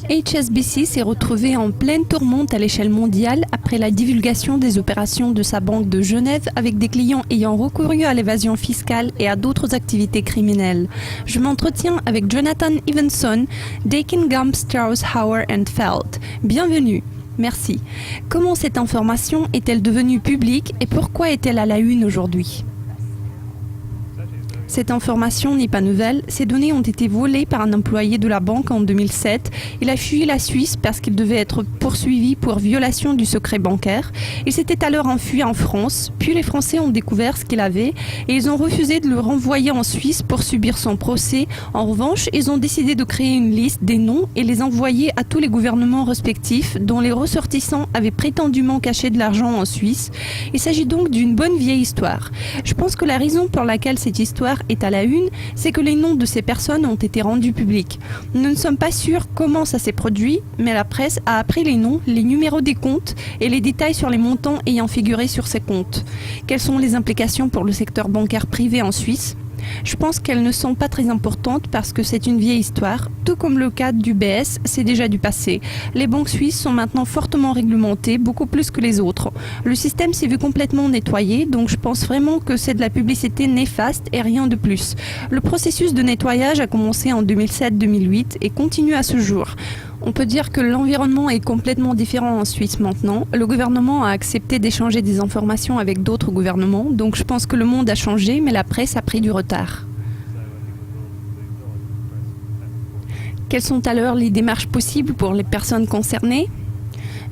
HSBC s'est retrouvé en pleine tourmente à l'échelle mondiale après la divulgation des opérations de sa banque de Genève avec des clients ayant recouru à l'évasion fiscale et à d'autres activités criminelles. Je m'entretiens avec Jonathan Evenson, Deckingham's Strauss Hauer Feld. Bienvenue. Merci. Comment cette information est-elle devenue publique et pourquoi est-elle à la une aujourd'hui ? Cette information n'est pas nouvelle. Ces données ont été volées par un employé de la banque en 2007. Il a fui la Suisse parce qu'il devait être poursuivi pour violation du secret bancaire. Il s'était alors enfui en France, puis les Français ont découvert ce qu'il avait et ils ont refusé de le renvoyer en Suisse pour subir son procès. En revanche, ils ont décidé de créer une liste des noms et les envoyer à tous les gouvernements respectifs dont les ressortissants avaient prétendument caché de l'argent en Suisse. Il s'agit donc d'une bonne vieille histoire. Je pense que la raison pour laquelle cette histoire est à la une, c'est que les noms de ces personnes ont été rendus publics. Nous ne sommes pas sûrs comment ça s'est produit, mais la presse a appris les noms, les numéros des comptes et les détails sur les montants ayant figuré sur ces comptes. Quelles sont les implications pour le secteur bancaire privé en Suisse ? Je pense qu'elles ne sont pas très importantes parce que c'est une vieille histoire. Tout comme le cas d'UBS, c'est déjà du passé. Les banques suisses sont maintenant fortement réglementées, beaucoup plus que les autres. Le système s'est vu complètement nettoyé, donc je pense vraiment que c'est de la publicité néfaste et rien de plus. Le processus de nettoyage a commencé en 2007-2008 et continue à ce jour. On peut dire que l'environnement est complètement différent en Suisse maintenant. Le gouvernement a accepté d'échanger des informations avec d'autres gouvernements, donc je pense que le monde a changé, mais la presse a pris du retard. Quelles sont alors les démarches possibles pour les personnes concernées ?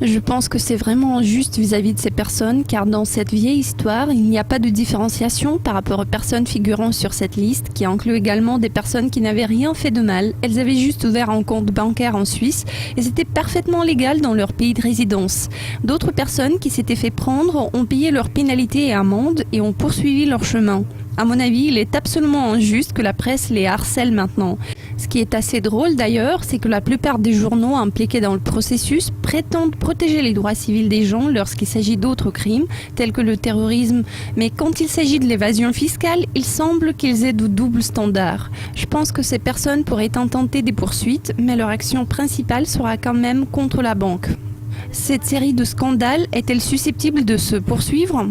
Je pense que c'est vraiment injuste vis-à-vis de ces personnes, car dans cette vieille histoire, il n'y a pas de différenciation par rapport aux personnes figurant sur cette liste, qui inclut également des personnes qui n'avaient rien fait de mal. Elles avaient juste ouvert un compte bancaire en Suisse et c'était parfaitement légal dans leur pays de résidence. D'autres personnes qui s'étaient fait prendre ont payé leurs pénalités et amendes et ont poursuivi leur chemin. À mon avis, il est absolument injuste que la presse les harcèle maintenant. Ce qui est assez drôle d'ailleurs, c'est que la plupart des journaux impliqués dans le processus prétendent protéger les droits civils des gens lorsqu'il s'agit d'autres crimes, tels que le terrorisme. Mais quand il s'agit de l'évasion fiscale, il semble qu'ils aient de doubles standards. Je pense que ces personnes pourraient intenter des poursuites, mais leur action principale sera quand même contre la banque. Cette série de scandales est-elle susceptible de se poursuivre ?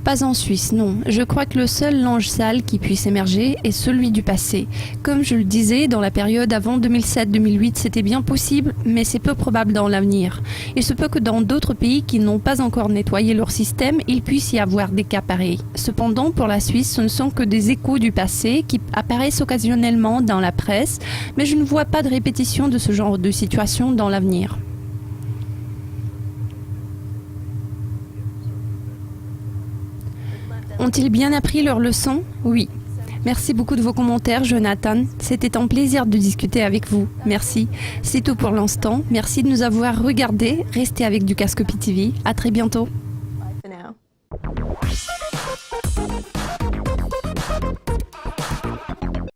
Pas en Suisse, non. Je crois que le seul linge sale qui puisse émerger est celui du passé. Comme je le disais, dans la période avant 2007-2008, c'était bien possible, mais c'est peu probable dans l'avenir. Il se peut que dans d'autres pays qui n'ont pas encore nettoyé leur système, il puisse y avoir des cas pareils. Cependant, pour la Suisse, ce ne sont que des échos du passé qui apparaissent occasionnellement dans la presse, mais je ne vois pas de répétition de ce genre de situation dans l'avenir. Ont-ils bien appris leur leçon ? Oui. Merci beaucoup de vos commentaires, Jonathan. C'était un plaisir de discuter avec vous. Merci. C'est tout pour l'instant. Merci de nous avoir regardés. Restez avec du Cascopi TV. À très bientôt.